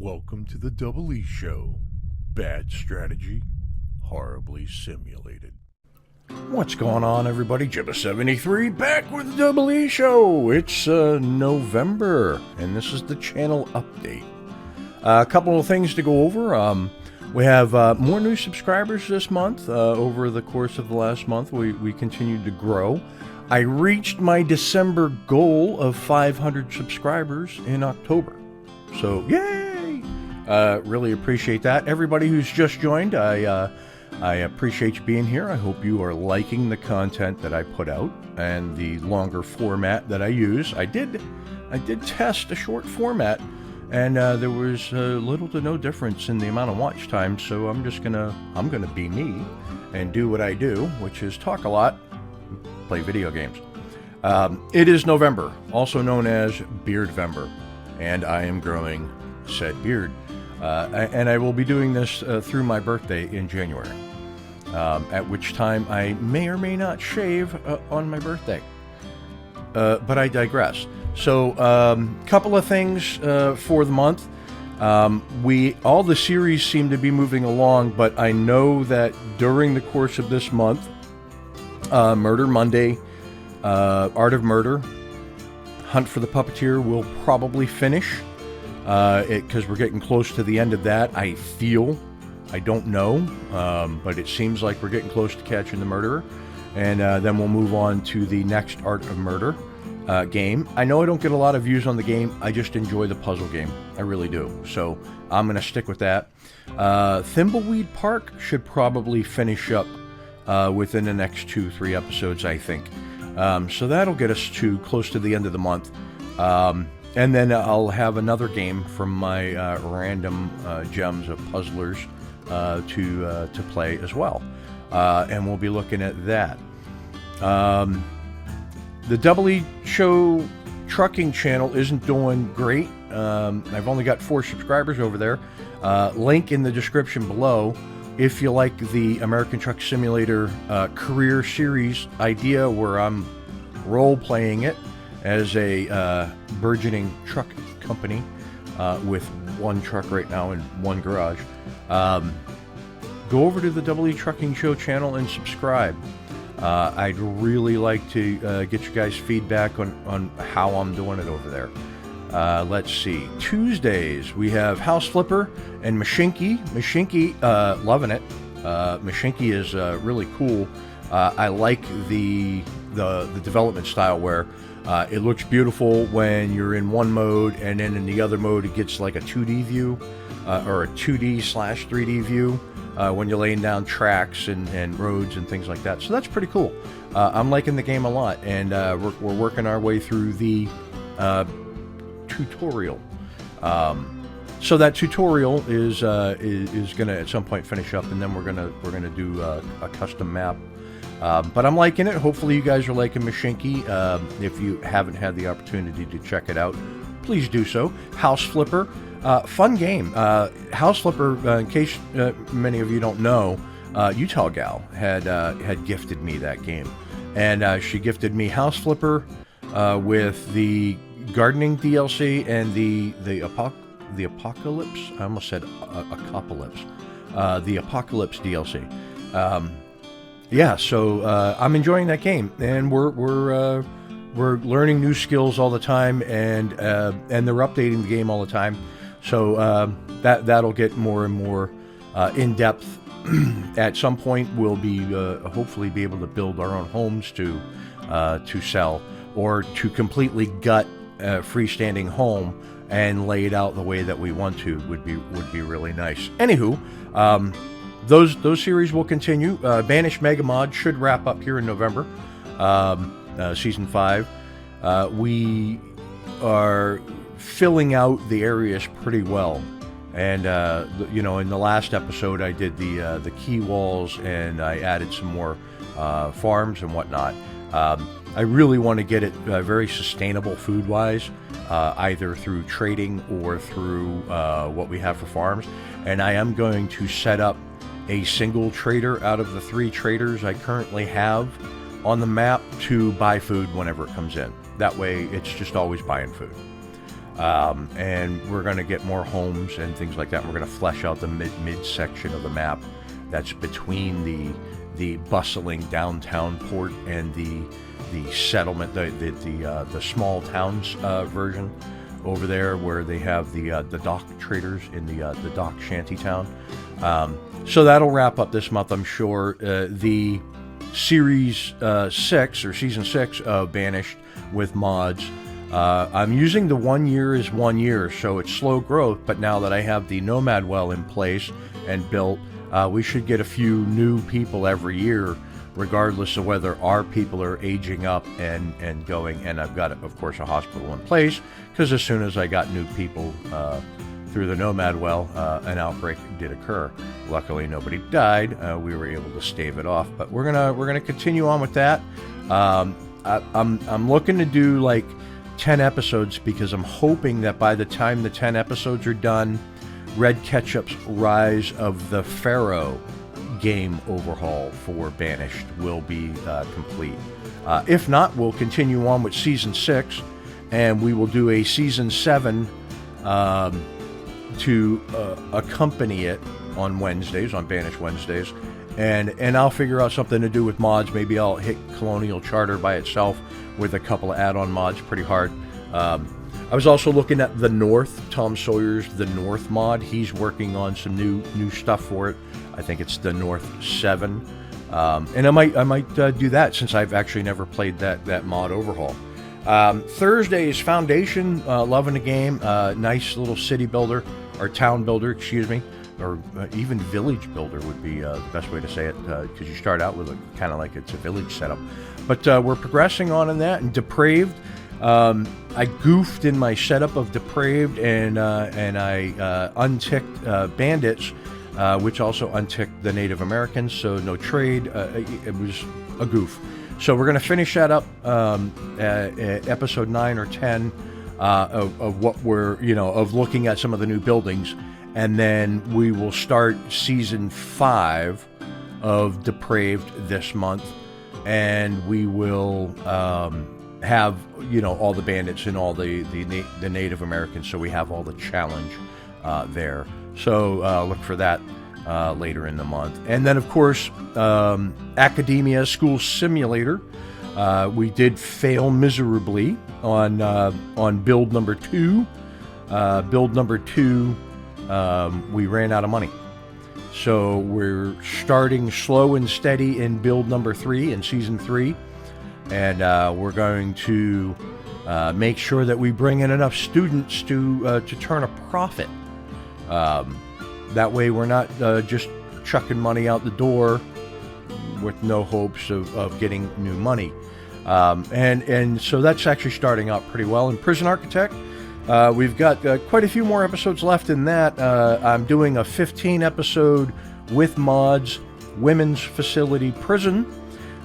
Welcome to the Double E Show. Bad strategy, horribly simulated. What's going on, everybody? Jibba73 back with the Double E Show. It's November, and this is the channel update. A couple of things to go over. We have more new subscribers this month. Over the course of the last month, we continued to grow. I reached my December goal of 500 subscribers in October. So, yay! Really appreciate that. Everybody who's just joined, I appreciate you being here. I hope you are liking the content that I put out and the longer format that I use. I did test a short format, and there was little to no difference in the amount of watch time. So I'm gonna be me and do what I do, which is talk a lot, play video games. It is November, also known as Beardvember, and I am growing said beard. And I will be doing this through my birthday in January, at which time I may or may not shave on my birthday. But I digress. So, couple of things for the month. All the series seem to be moving along, but I know that during the course of this month, Murder Monday, Art of Murder, Hunt for the Puppeteer will probably finish. Because we're getting close to the end of that, I don't know, but it seems like we're getting close to catching the murderer, and then we'll move on to the next Art of Murder game. I know I don't get a lot of views on the game, I just enjoy the puzzle game, I really do, so I'm going to stick with that. Thimbleweed Park should probably finish up within the next 2-3 episodes, I think, so that'll get us to close to the end of the month. And then I'll have another game from my random gems of puzzlers to play as well. And we'll be looking at that. The Double E Show trucking channel isn't doing great. I've only got 4 subscribers over there. Link in the description below if you like the American Truck Simulator career series idea where I'm role-playing it as a burgeoning truck company with 1 truck right now and 1 garage. Go over to the Double E Trucking Show channel and subscribe. I'd really like to get you guys feedback on how I'm doing it over there. Let's see. Tuesdays, we have House Flipper and Mashinki. Mashinki, loving it. Mashinki is really cool. I like the development style where it looks beautiful when you're in one mode, and then in the other mode it gets like a 2D view, or a 2D/3D view when you're laying down tracks and roads and things like that. So that's pretty cool. I'm liking the game a lot, and we're working our way through the tutorial. So that tutorial is gonna at some point finish up, and then we're gonna do a custom map. But I'm liking it. Hopefully you guys are liking Mashinki. If you haven't had the opportunity to check it out, please do so. House Flipper, fun game. House Flipper, in case many of you don't know, Utah Gal had gifted me that game, and she gifted me House Flipper with the gardening DLC and the apocalypse. I almost said apocalypse. The apocalypse DLC. Yeah, so I'm enjoying that game, and we're learning new skills all the time, and they're updating the game all the time. So that'll get more and more in depth. At some point, we'll be hopefully be able to build our own homes to sell, or to completely gut a freestanding home and lay it out the way that we want to would be really nice. Anywho. Those series will continue. Banished Mega Mod should wrap up here in November, Season 5. We are filling out the areas pretty well. And, in the last episode I did the key walls, and I added some more farms and whatnot. I really want to get it very sustainable food-wise, either through trading or through what we have for farms. And I am going to set up a single trader out of the 3 traders I currently have on the map to buy food whenever it comes in. That way it's just always buying food. And we're going to get more homes and things like that. We're going to flesh out the mid section of the map that's between the bustling downtown port and the settlement, the small towns version over there, where they have the dock traders in the dock shanty town. So that'll wrap up this month, I'm sure. The series 6 or season 6 of Banished with mods. I'm using the 1 year as 1 year, so it's slow growth, but now that I have the Nomad well in place and built, we should get a few new people every year, regardless of whether our people are aging up and going. And I've got, of course, a hospital in place, because as soon as I got new people through the Nomad well, an outbreak did occur. Luckily, nobody died. We were able to stave it off, but we're gonna continue on with that. I'm looking to do like 10 episodes, because I'm hoping that by the time the 10 episodes are done, Red Ketchup's Rise of the Pharaoh game overhaul for Banished will be complete. If not, we'll continue on with Season 6, and we will do a Season 7 to accompany it on Wednesdays, on Banished Wednesdays. And I'll figure out something to do with mods. Maybe I'll hit Colonial Charter by itself with a couple of add-on mods pretty hard. I was also looking at The North, Tom Sawyer's The North mod. He's working on some new stuff for it. I think it's The North 7. And I might do that, since I've actually never played that mod overhaul. Thursday is Foundation, loving the game. Nice little city builder, or town builder, excuse me. Or even village builder would be the best way to say it, because you start out with kind of like it's a village setup. But we're progressing on in that. And Depraved, I goofed in my setup of Depraved, and I unticked Bandits, which unticked the Native Americans, so no trade. It was a goof. So we're going to finish that up at episode 9 or 10 of what we're, of looking at some of the new buildings. And then we will start season 5 of Depraved this month, and we will have all the bandits and all the Native Americans, so we have all the challenge there. So look for that later in the month. And then, of course, Academia School Simulator. We did fail miserably on build number 2. Build number 2. We ran out of money. So we're starting slow and steady in build number 3 in season 3. And we're going to make sure that we bring in enough students to turn a profit. That way we're not just chucking money out the door with no hopes of getting new money. And so that's actually starting out pretty well. In Prison Architect, we've got quite a few more episodes left in that. I'm doing a 15 episode with mods, women's facility prison,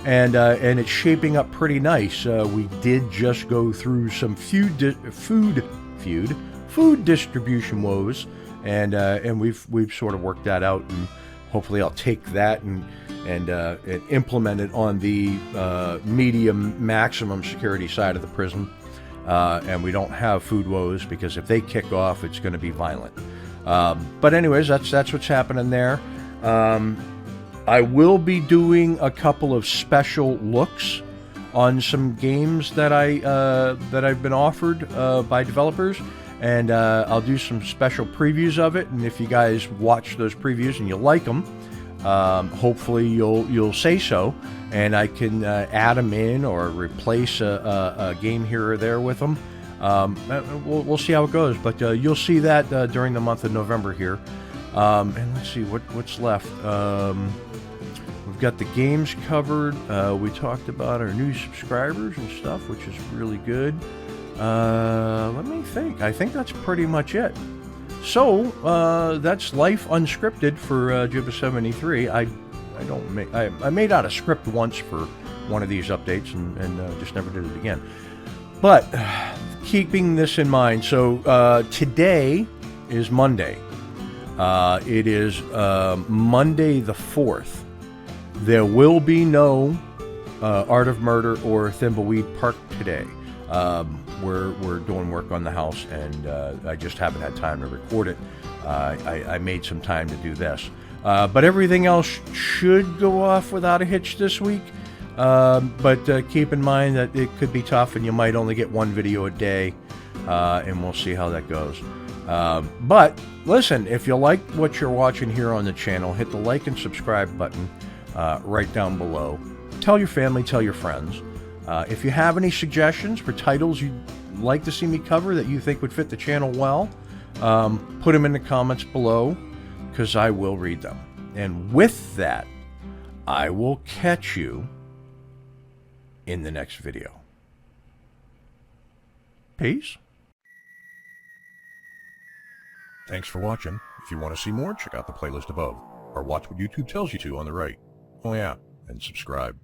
and it's shaping up pretty nice. We did just go through some food distribution woes, and we've sort of worked that out, and hopefully I'll take that and implement it on the medium maximum security side of the prison. And we don't have food woes, because if they kick off, it's going to be violent. But anyways, that's what's happening there. I will be doing a couple of special looks on some games that I've been offered by developers, and I'll do some special previews of it. And if you guys watch those previews and you like them, hopefully you'll say so, and I can add them in or replace a game here or there with them. We'll see how it goes, but you'll see that during the month of November here. And let's see what's left. We've got the games covered. We talked about our new subscribers and stuff, which is really good. Let me think. I think that's pretty much it. So that's life unscripted for Jibba 73. I made out a script once for one of these updates and just never did it again. But keeping this in mind, so today is Monday. It is Monday the 4th. There will be no Art of Murder or Thimbleweed Park today. we're doing work on the house, and I just haven't had time to record it. I made some time to do this. But everything else should go off without a hitch this week. But keep in mind that it could be tough, and you might only get one video a day, and we'll see how that goes. But listen, if you like what you're watching here on the channel, hit the like and subscribe button right down below. Tell your family, tell your friends. If you have any suggestions for titles you'd like to see me cover that you think would fit the channel well, put them in the comments below, because I will read them. And with that, I will catch you in the next video. Peace. Thanks for watching. If you want to see more, check out the playlist above, or watch what YouTube tells you to on the right. Oh yeah, and subscribe.